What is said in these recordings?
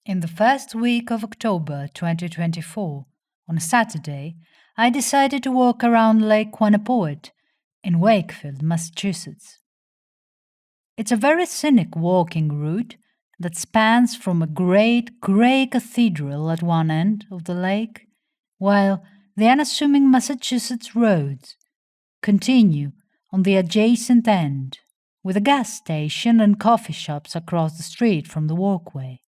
In the first week of October 2024, on a Saturday, I decided to walk around Lake Quannapowitt in Wakefield, Massachusetts. It's a very scenic walking route that spans from a great grey cathedral at one end of the lake, while the unassuming Massachusetts roads continue on the adjacent end, with a gas station and coffee shops across the street from the walkway.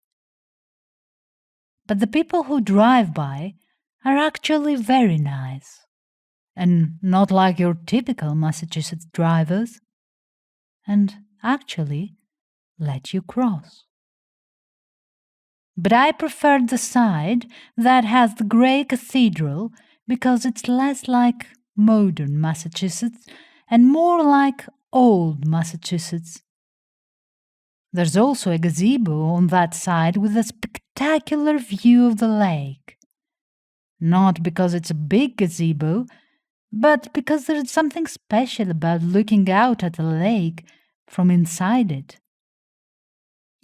But the people who drive by are actually very nice, and not like your typical Massachusetts drivers, and actually let you cross. But I preferred the side that has the grey cathedral because it's less like modern Massachusetts and more like old Massachusetts. There's also a gazebo on that side with a spectacular view of the lake. Not because it's a big gazebo, but because there's something special about looking out at the lake from inside it.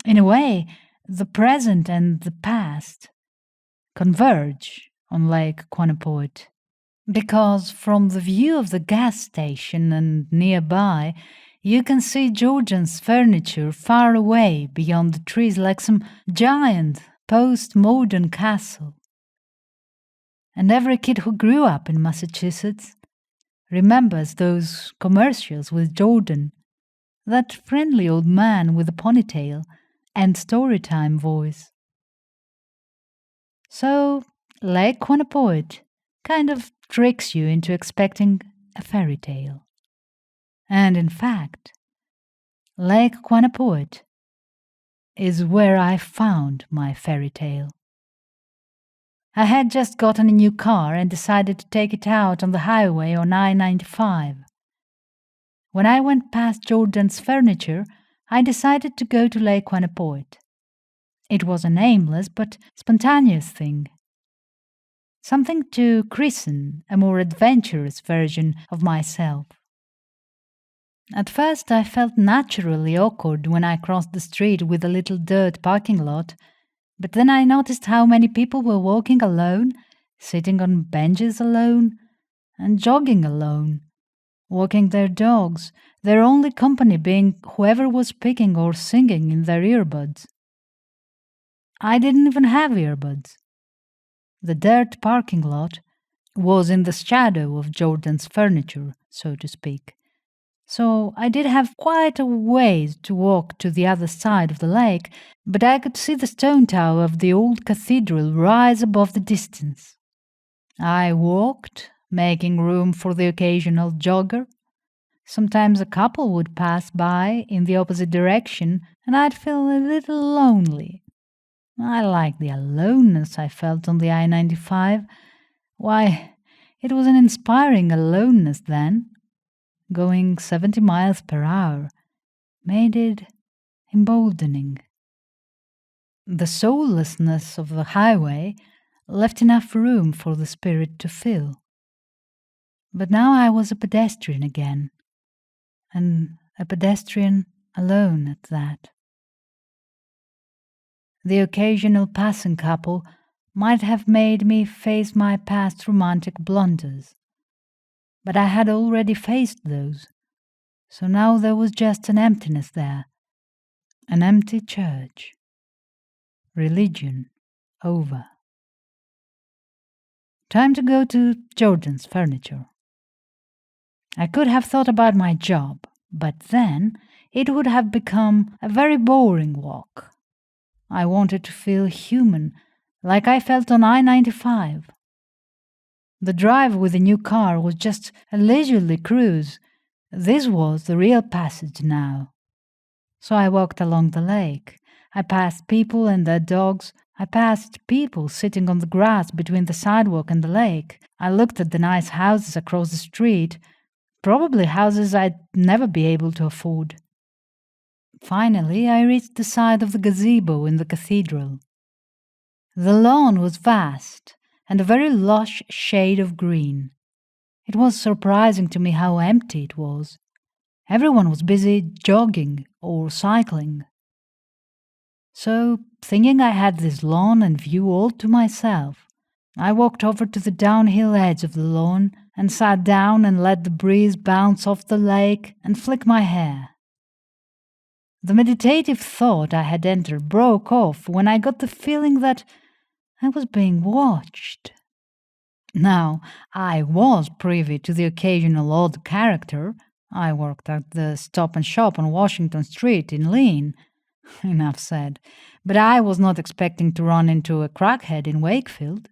In a way, the present and the past converge on Lake Quannapowitt, because from the view of the gas station and nearby, you can see Georgian's furniture far away beyond the trees like some giant post-modern castle. And every kid who grew up in Massachusetts remembers those commercials with Jordan, that friendly old man with a ponytail and storytime voice. So, Lake Quannapowitt kind of tricks you into expecting a fairy tale. And in fact, Lake Quannapowitt is where I found my fairy tale. I had just gotten a new car and decided to take it out on the highway on I-95. When I went past Jordan's furniture, I decided to go to Lake Quannapowitt. It was a nameless but spontaneous thing. Something to christen a more adventurous version of myself. At first I felt naturally awkward when I crossed the street with a little dirt parking lot, but then I noticed how many people were walking alone, sitting on benches alone, and jogging alone, walking their dogs, their only company being whoever was speaking or singing in their earbuds. I didn't even have earbuds. The dirt parking lot was in the shadow of Jordan's furniture, so to speak. So I did have quite a ways to walk to the other side of the lake, but I could see the stone tower of the old cathedral rise above the distance. I walked, making room for the occasional jogger. Sometimes a couple would pass by in the opposite direction, and I'd feel a little lonely. I liked the aloneness I felt on the I-95. Why, it was an inspiring aloneness then. Going 70 miles per hour made it emboldening. The soullessness of the highway left enough room for the spirit to fill. But now I was a pedestrian again, and a pedestrian alone at that. The occasional passing couple might have made me face my past romantic blunders, but I had already faced those, so now there was just an emptiness there, an empty church. Religion over. Time to go to Jordan's furniture. I could have thought about my job, but then it would have become a very boring walk. I wanted to feel human, like I felt on I-95. The drive with the new car was just a leisurely cruise. This was the real passage now. So I walked along the lake. I passed people and their dogs. I passed people sitting on the grass between the sidewalk and the lake. I looked at the nice houses across the street, probably houses I'd never be able to afford. Finally, I reached the side of the gazebo in the cathedral. The lawn was vast and a very lush shade of green. It was surprising to me how empty it was. Everyone was busy jogging or cycling. So, thinking I had this lawn and view all to myself, I walked over to the downhill edge of the lawn and sat down and let the breeze bounce off the lake and flick my hair. The meditative thought I had entered broke off when I got the feeling that I was being watched. Now, I was privy to the occasional odd character. I worked at the Stop and Shop on Washington Street in Lean. Enough said. But I was not expecting to run into a crackhead in Wakefield.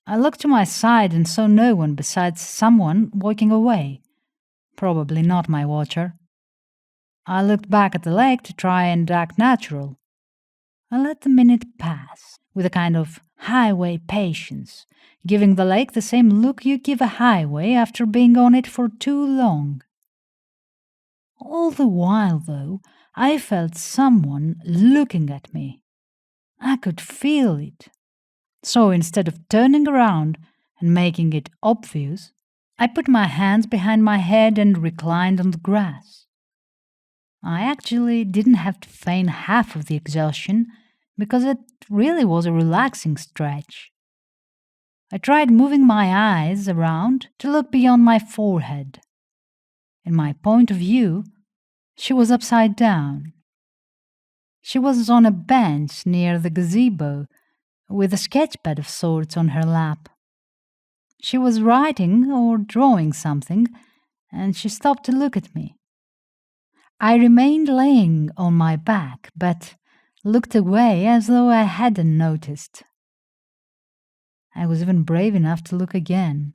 I looked to my side and saw no one besides someone walking away. Probably not my watcher. I looked back at the lake to try and act natural. I let the minute pass with a kind of highway patience, giving the lake the same look you give a highway after being on it for too long. All the while, though, I felt someone looking at me. I could feel it. So instead of turning around and making it obvious, I put my hands behind my head and reclined on the grass. I actually didn't have to feign half of the exhaustion because it really was a relaxing stretch. I tried moving my eyes around to look beyond my forehead. In my point of view, she was upside down. She was on a bench near the gazebo, with a sketchpad of sorts on her lap. She was writing or drawing something, and she stopped to look at me. I remained laying on my back, but looked away as though I hadn't noticed. I was even brave enough to look again.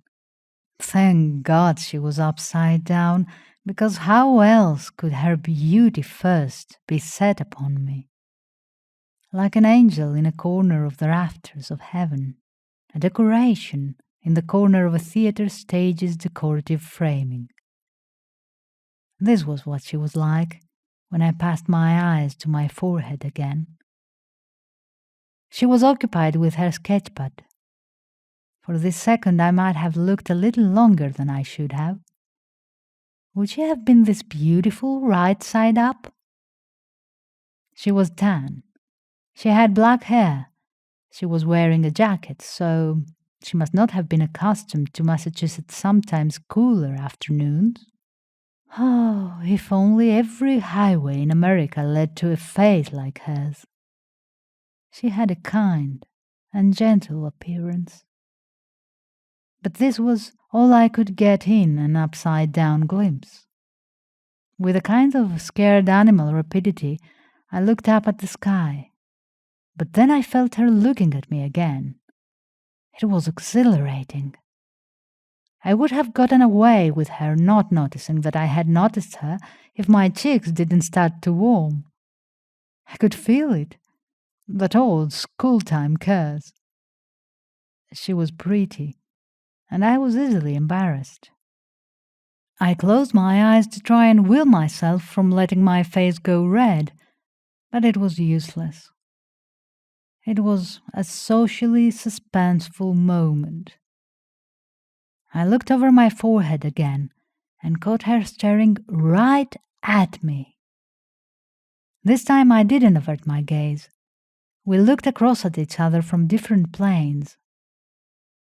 Thank God she was upside down, because how else could her beauty first be set upon me? Like an angel in a corner of the rafters of heaven, a decoration in the corner of a theatre stage's decorative framing. This was what she was like when I passed my eyes to my forehead again. She was occupied with her sketchpad. For this second I might have looked a little longer than I should have. Would she have been this beautiful right side up? She was tan. She had black hair. She was wearing a jacket, so she must not have been accustomed to Massachusetts' sometimes cooler afternoons. Oh, if only every highway in America led to a face like hers. She had a kind and gentle appearance. But this was all I could get in an upside-down glimpse. With a kind of scared animal rapidity, I looked up at the sky. But then I felt her looking at me again. It was exhilarating. I would have gotten away with her not noticing that I had noticed her if my cheeks didn't start to warm. I could feel it, that old school-time curse. She was pretty, and I was easily embarrassed. I closed my eyes to try and will myself from letting my face go red, but it was useless. It was a socially suspenseful moment. I looked over my forehead again and caught her staring right at me. This time I didn't avert my gaze. We looked across at each other from different planes.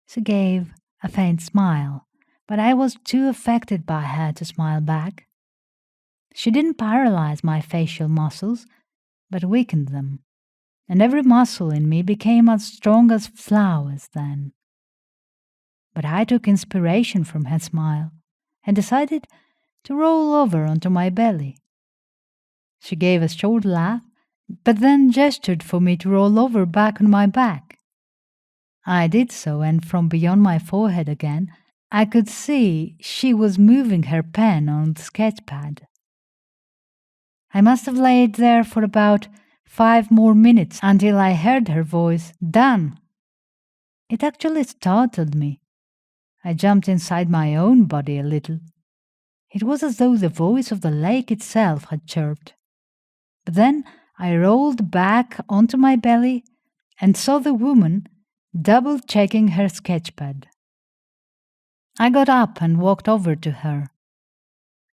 She gave a faint smile, but I was too affected by her to smile back. She didn't paralyze my facial muscles, but weakened them, and every muscle in me became as strong as flowers then. But I took inspiration from her smile and decided to roll over onto my belly. She gave a short laugh, but then gestured for me to roll over back on my back. I did so, and from beyond my forehead again, I could see she was moving her pen on the sketchpad. I must have laid there for about 5 more minutes until I heard her voice, "Done." It actually startled me. I jumped inside my own body a little. It was as though the voice of the lake itself had chirped. But then I rolled back onto my belly and saw the woman double-checking her sketchpad. I got up and walked over to her.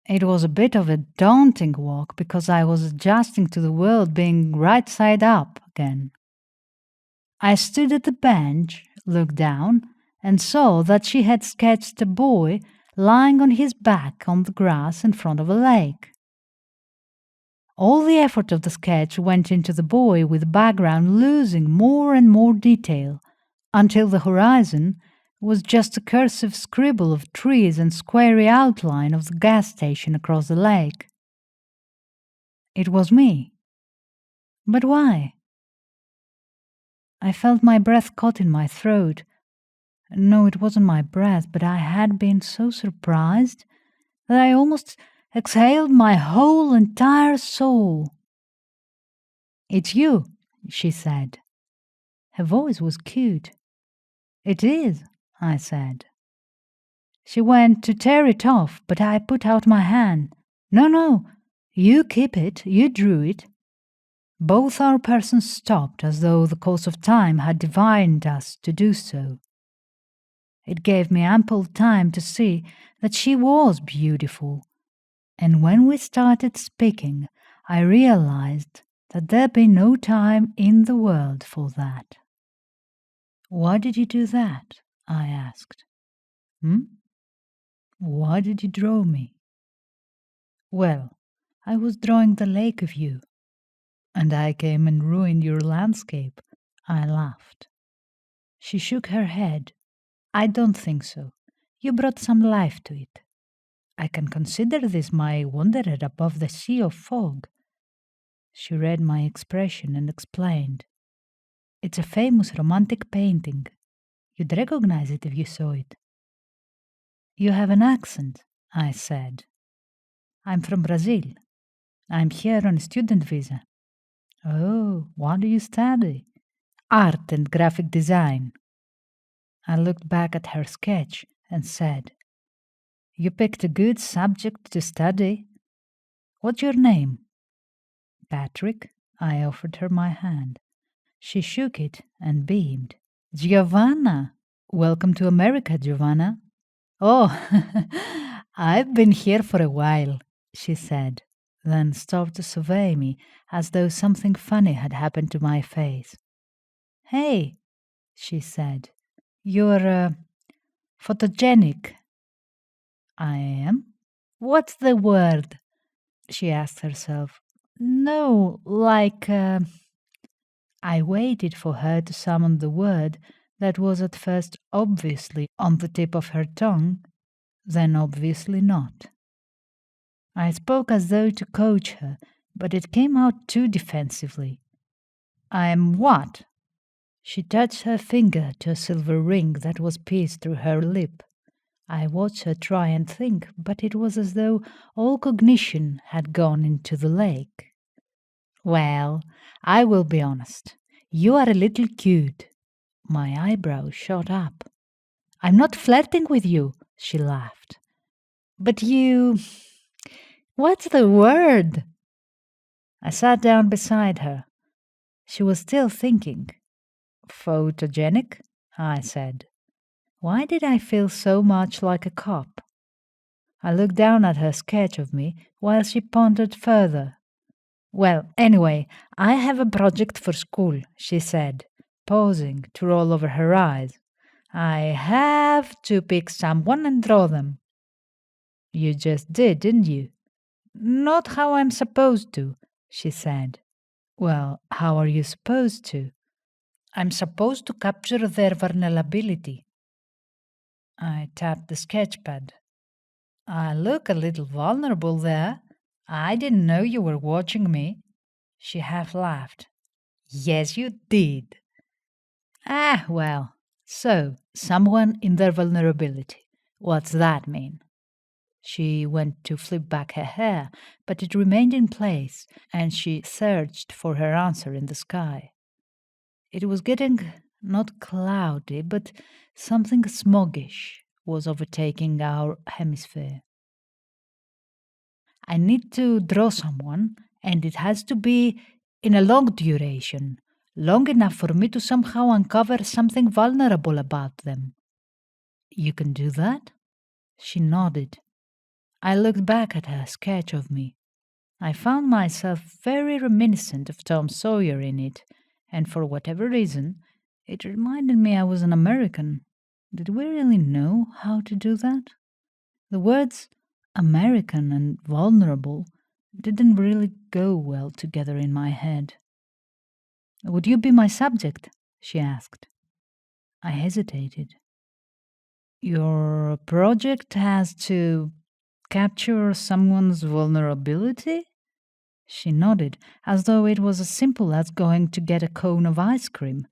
It was a bit of a daunting walk because I was adjusting to the world being right side up again. I stood at the bench, looked down, and saw that she had sketched a boy lying on his back on the grass in front of a lake. All the effort of the sketch went into the boy, with the background losing more and more detail, until the horizon was just a cursive scribble of trees and squarey outline of the gas station across the lake. It was me. But why? I felt my breath caught in my throat. No, it wasn't my breath, but I had been so surprised that I almost exhaled my whole entire soul. "It's you," she said. Her voice was cute. "It is," I said. She went to tear it off, but I put out my hand. "No, no, you keep it, you drew it." Both our persons stopped, as though the course of time had divined us to do so. It gave me ample time to see that she was beautiful, and when we started speaking, I realized that there'd be no time in the world for that. "Why did you do that?" I asked. Why did you draw me?" "Well, I was drawing the lake of you." "And I came and ruined your landscape?" I laughed. She shook her head. "I don't think so. You brought some life to it. I can consider this my wanderer above the sea of fog." She read my expression and explained. "It's a famous romantic painting. You'd recognize it if you saw it." "You have an accent," I said. "I'm from Brazil. I'm here on a student visa." "Oh, what do you study?" "Art and graphic design." I looked back at her sketch and said, "You picked a good subject to study. What's your name?" "Patrick." I offered her my hand. She shook it and beamed. "Giovanna! Welcome to America, Giovanna." "Oh, I've been here for a while," she said, then stopped to survey me as though something funny had happened to my face. "Hey," she said, "you're photogenic." "I am?" "What's the word?" she asked herself. "No, like I waited for her to summon the word that was at first obviously on the tip of her tongue, then obviously not. I spoke as though to coach her, but it came out too defensively. "I'm what?" She touched her finger to a silver ring that was pierced through her lip. I watched her try and think, but it was as though all cognition had gone into the lake. "Well, I will be honest. You are a little cute." My eyebrows shot up. "I'm not flirting with you," she laughed. "But you... what's the word?" I sat down beside her. She was still thinking. "Photogenic?" I said. Why did I feel so much like a cop? I looked down at her sketch of me while she pondered further. "Well, anyway, I have a project for school," she said, pausing to roll over her eyes. "I have to pick someone and draw them." "You just did, didn't you?" "Not how I'm supposed to," she said. "Well, how are you supposed to?" "I'm supposed to capture their vulnerability." I tapped the sketchpad. "I look a little vulnerable there. I didn't know you were watching me." She half laughed. "Yes, you did." "Ah, well. So, someone in their vulnerability. What's that mean?" She went to flip back her hair, but it remained in place, and she searched for her answer in the sky. It was getting not cloudy, but something smoggish was overtaking our hemisphere. "I need to draw someone, and it has to be in a long duration, long enough for me to somehow uncover something vulnerable about them." "You can do that?" She nodded. I looked back at her sketch of me. I found myself very reminiscent of Tom Sawyer in it, and for whatever reason, it reminded me I was an American. Did we really know how to do that? The words American and vulnerable didn't really go well together in my head. Would you be my subject? She asked. I hesitated. Your project has to capture someone's vulnerability? She nodded, as though it was as simple as going to get a cone of ice cream.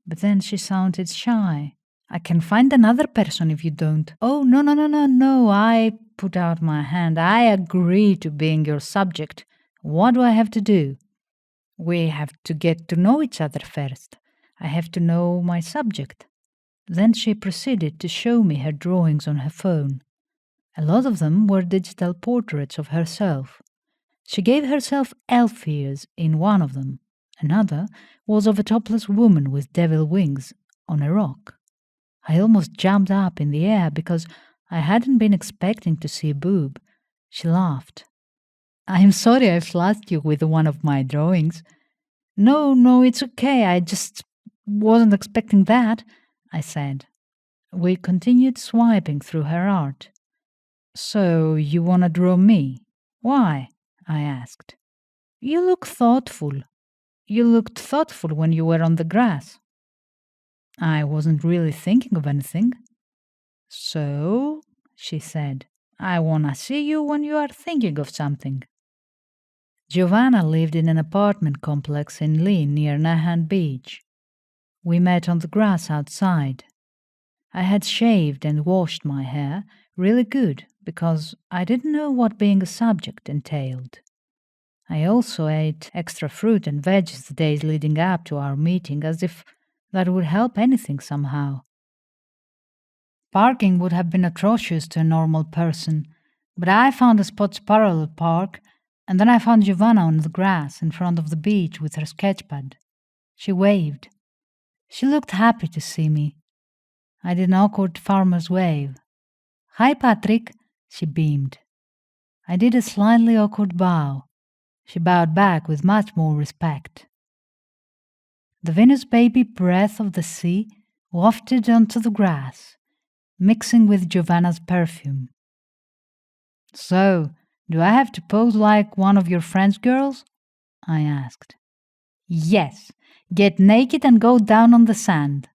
But then she sounded shy. I can find another person if you don't. Oh, no, no, no, no, no. I put out my hand. I agree to being your subject. What do I have to do? We have to get to know each other first. I have to know my subject. Then she proceeded to show me her drawings on her phone. A lot of them were digital portraits of herself. She gave herself elf ears in one of them. Another was of a topless woman with devil wings on a rock. I almost jumped up in the air because I hadn't been expecting to see a boob. She laughed. I am sorry I flattered you with one of my drawings. No, it's okay. I just wasn't expecting that, I said. We continued swiping through her art. So you want to draw me? Why? I asked. You look thoughtful. You looked thoughtful when you were on the grass. I wasn't really thinking of anything. So, she said, I want to see you when you are thinking of something. Giovanna lived in an apartment complex in Lee near Nahan Beach. We met on the grass outside. I had shaved and washed my hair really good because I didn't know what being a subject entailed. I also ate extra fruit and veggies the days leading up to our meeting as if that would help anything somehow. Parking would have been atrocious to a normal person, but I found a spot to parallel park, and then I found Giovanna on the grass in front of the beach with her sketchpad. She waved. She looked happy to see me. I did an awkward farmer's wave. Hi, Patrick, she beamed. I did a slightly awkward bow. She bowed back with much more respect. The Venus baby breath of the sea wafted onto the grass, mixing with Giovanna's perfume. So, do I have to pose like one of your French girls? I asked. Yes, get naked and go down on the sand.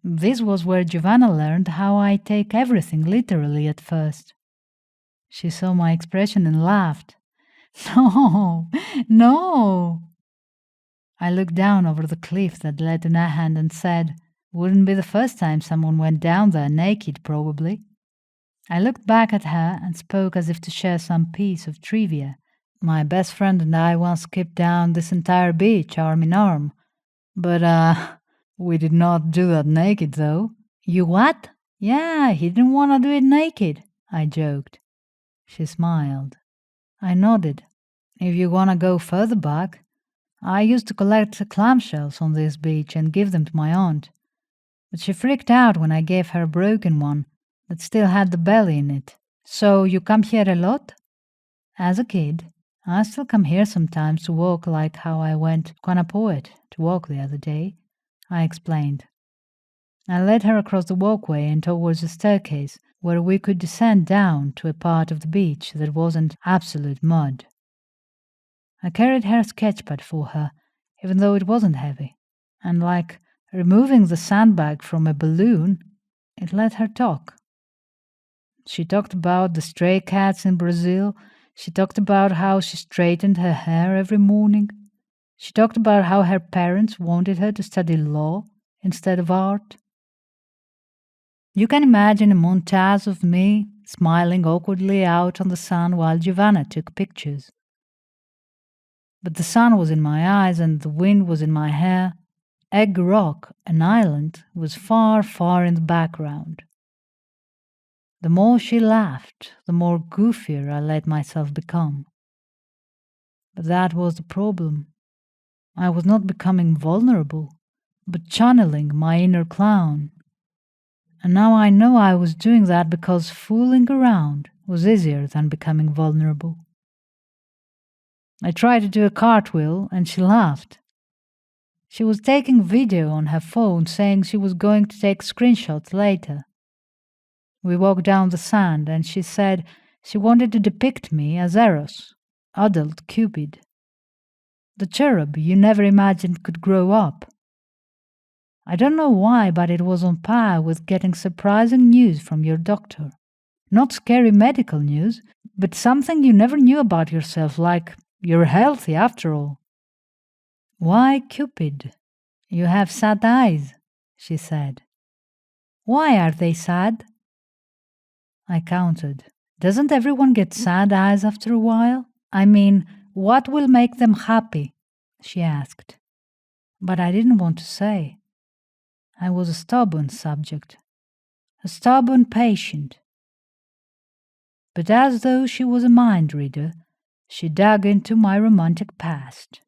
This was where Giovanna learned how I take everything literally at first. She saw my expression and laughed. No. I looked down over the cliff that led to Nahan and said, wouldn't be the first time someone went down there naked, probably. I looked back at her and spoke as if to share some piece of trivia. My best friend and I once skipped down this entire beach arm in arm. But, we did not do that naked, though. You what? Yeah, he didn't want to do it naked, I joked. She smiled. I nodded. If you want to go further back, I used to collect clamshells on this beach and give them to my aunt. But she freaked out when I gave her a broken one that still had the belly in it. So you come here a lot? As a kid, I still come here sometimes to walk like how I went to Quannapowitt to walk the other day, I explained. I led her across the walkway and towards a staircase where we could descend down to a part of the beach that wasn't absolute mud. I carried her sketchpad for her, even though it wasn't heavy, and like removing the sandbag from a balloon, it let her talk. She talked about the stray cats in Brazil. She talked about how she straightened her hair every morning. She talked about how her parents wanted her to study law instead of art. You can imagine a montage of me smiling awkwardly out on the sun while Giovanna took pictures. But the sun was in my eyes and the wind was in my hair. Egg Rock, an island, was far, far in the background. The more she laughed, the more goofier I let myself become. But that was the problem. I was not becoming vulnerable, but channeling my inner clown. And now I know I was doing that because fooling around was easier than becoming vulnerable. I tried to do a cartwheel and she laughed. She was taking video on her phone, saying she was going to take screenshots later. We walked down the sand and she said she wanted to depict me as Eros, adult Cupid. The cherub you never imagined could grow up. I don't know why, but it was on par with getting surprising news from your doctor. Not scary medical news, but something you never knew about yourself, like you're healthy after all. Why Cupid? You have sad eyes, she said. Why are they sad? I counted. Doesn't everyone get sad eyes after a while? I mean, what will make them happy? She asked. But I didn't want to say. I was a stubborn subject, a stubborn patient. But as though she was a mind reader, she dug into my romantic past.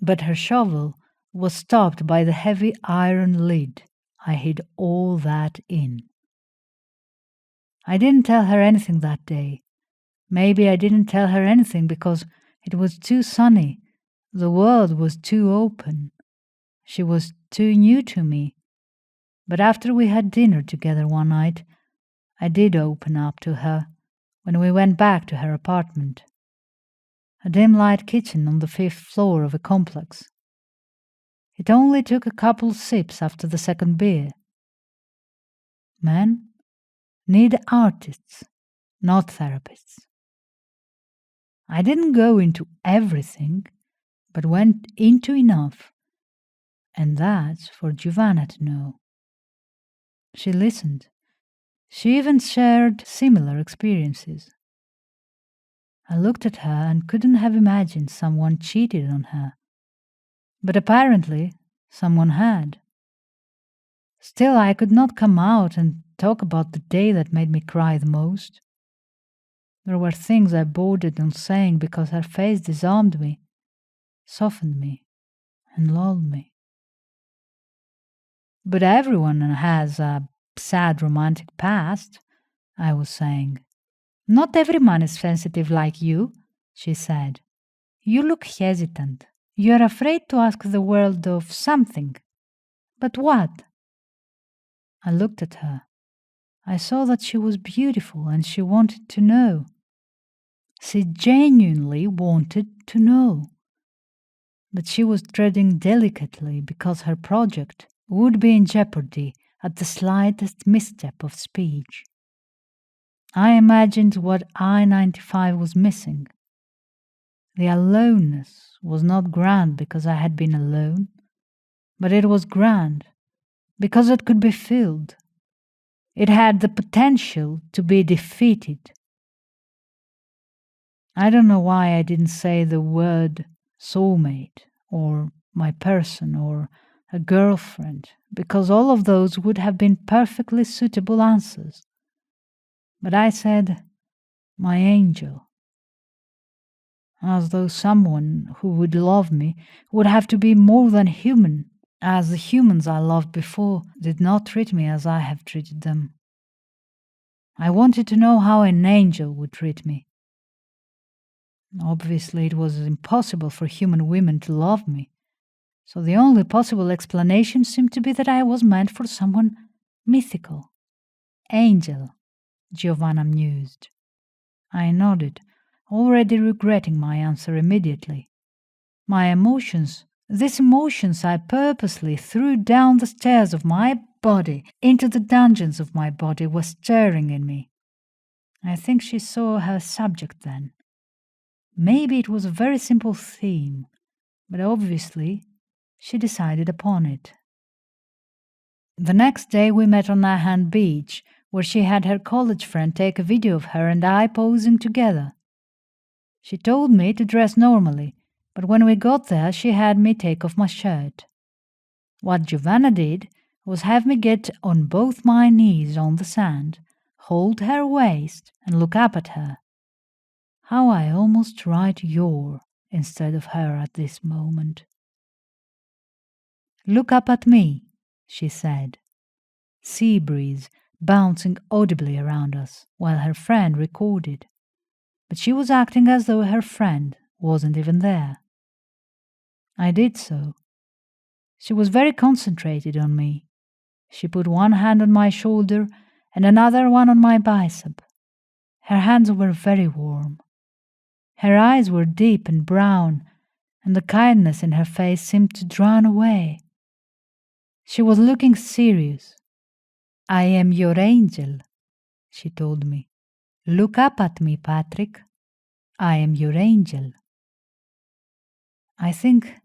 But her shovel was stopped by the heavy iron lid. I hid all that in. I didn't tell her anything that day. Maybe I didn't tell her anything because it was too sunny. The world was too open. She was too new to me. But after we had dinner together one night, I did open up to her when we went back to her apartment. A dim-light kitchen on the 5th floor of a complex. It only took a couple sips after the second beer. Men need artists, not therapists. I didn't go into everything, but went into enough, and that's for Giovanna to know. She listened. She even shared similar experiences. I looked at her and couldn't have imagined someone cheated on her. But apparently, someone had. Still, I could not come out and talk about the day that made me cry the most. There were things I bordered on saying because her face disarmed me, softened me, and lulled me. But everyone has a sad romantic past, I was saying. Not every man is sensitive like you, she said. You look hesitant. You're afraid to ask the world of something. But what? I looked at her. I saw that she was beautiful and she wanted to know. She genuinely wanted to know. But she was treading delicately because her project would be in jeopardy at the slightest misstep of speech. I imagined what I-95 was missing. The aloneness was not grand because I had been alone, but it was grand because it could be filled. It had the potential to be defeated. I don't know why I didn't say the word soulmate or my person or a girlfriend, because all of those would have been perfectly suitable answers. But I said, my angel, as though someone who would love me would have to be more than human, as the humans I loved before did not treat me as I have treated them. I wanted to know how an angel would treat me. Obviously, it was impossible for human women to love me, so the only possible explanation seemed to be that I was meant for someone mythical. Angel, Giovanna mused. I nodded, already regretting my answer immediately. My emotions, these emotions I purposely threw down the stairs of my body into the dungeons of my body, were stirring in me. I think she saw her subject then. Maybe it was a very simple theme, but obviously she decided upon it. The next day we met on Nahan Beach, where she had her college friend take a video of her and I posing together. She told me to dress normally, but when we got there she had me take off my shirt. What Giovanna did was have me get on both my knees on the sand, hold her waist, and look up at her. How I almost write your instead of her at this moment. Look up at me, she said. Sea breeze bouncing audibly around us while her friend recorded. But she was acting as though her friend wasn't even there. I did so. She was very concentrated on me. She put one hand on my shoulder and another one on my bicep. Her hands were very warm. Her eyes were deep and brown, and the kindness in her face seemed to drown away. She was looking serious. "I am your angel," she told me. "Look up at me, Patrick. I am your angel." I think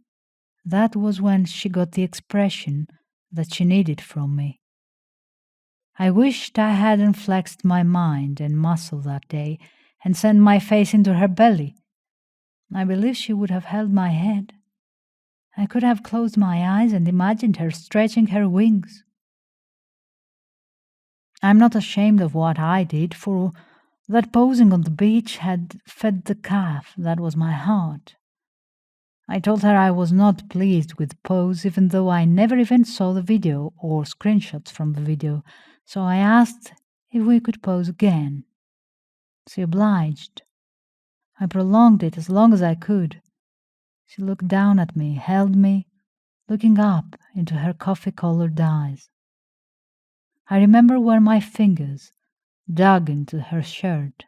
that was when she got the expression that she needed from me. I wished I hadn't flexed my mind and muscle that day and sent my face into her belly. I believe she would have held my head. I could have closed my eyes and imagined her stretching her wings. I'm not ashamed of what I did, for that posing on the beach had fed the calf that was my heart. I told her I was not pleased with the pose, even though I never even saw the video or screenshots from the video, so I asked if we could pose again. She obliged. I prolonged it as long as I could. She looked down at me, held me, looking up into her coffee-colored eyes. I remember where my fingers dug into her shirt.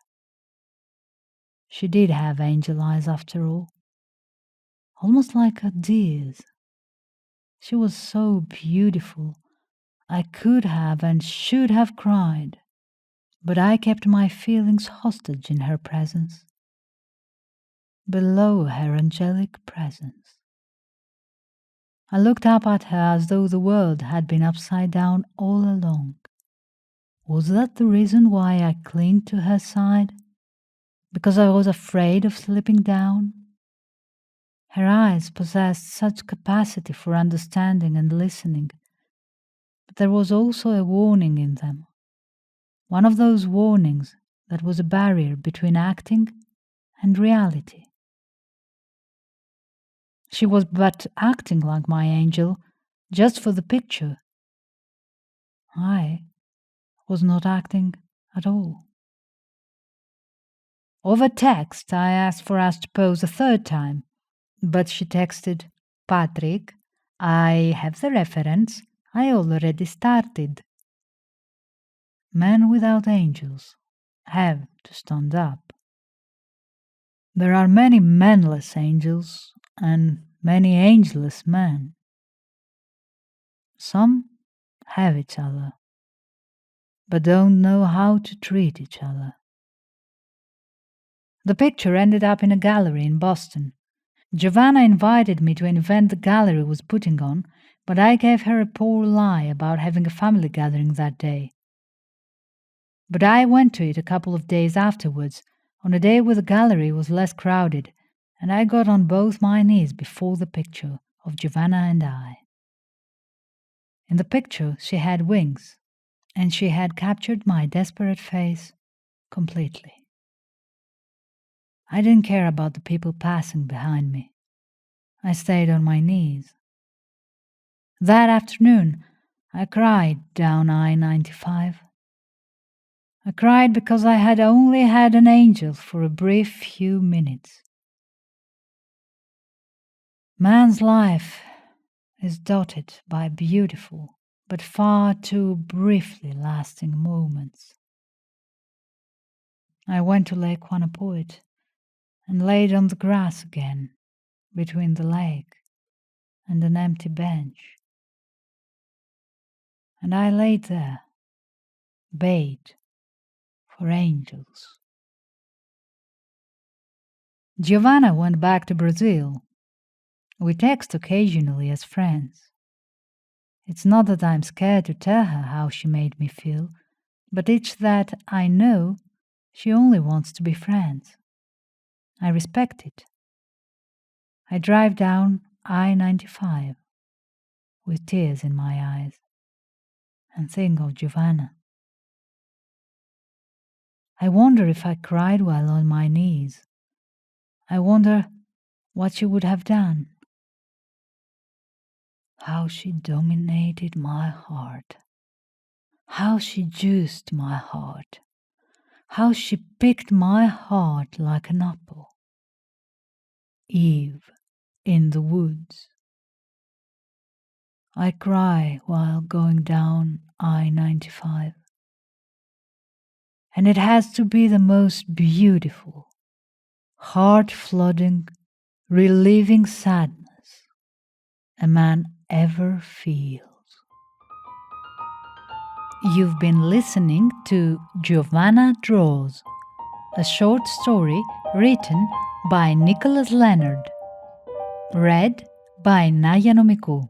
She did have angel eyes after all, almost like a deer's. She was so beautiful. I could have and should have cried, but I kept my feelings hostage in her presence, below her angelic presence. I looked up at her as though the world had been upside down all along. Was that the reason why I clinged to her side? Because I was afraid of slipping down? Her eyes possessed such capacity for understanding and listening, but there was also a warning in them. One of those warnings that was a barrier between acting and reality. She was but acting like my angel, just for the picture. I was not acting at all. Over text, I asked for us to pose a third time, but she texted, "Patrick, I have the reference. I already started." Men without angels have to stand up. There are many manless angels and many angeless men. Some have each other, but don't know how to treat each other. The picture ended up in a gallery in Boston. Giovanna invited me to an event the gallery was putting on, but I gave her a poor lie about having a family gathering that day. But I went to it a couple of days afterwards, on a day where the gallery was less crowded, and I got on both my knees before the picture of Giovanna and I. In the picture, she had wings, and she had captured my desperate face completely. I didn't care about the people passing behind me. I stayed on my knees. That afternoon, I cried down I-95. I cried because I had only had an angel for a brief few minutes. Man's life is dotted by beautiful but far too briefly lasting moments. I went to Lake Quannapowitt and laid on the grass again between the lake and an empty bench. And I laid there, bait for angels. Giovanna went back to Brazil. We text occasionally as friends. It's not that I'm scared to tell her how she made me feel, but it's that I know she only wants to be friends. I respect it. I drive down I-95 with tears in my eyes and think of Giovanna. I wonder if I cried while on my knees. I wonder what she would have done. How she dominated my heart. how she juiced my heart, how she picked my heart like an apple. Eve in the woods. I cry while going down I-95. And it has to be the most beautiful, heart-flooding, relieving sadness a man ever feels. You've been listening to Giovanna Draws, a short story written by Nicholas Leonard, read by Naya Nomikou.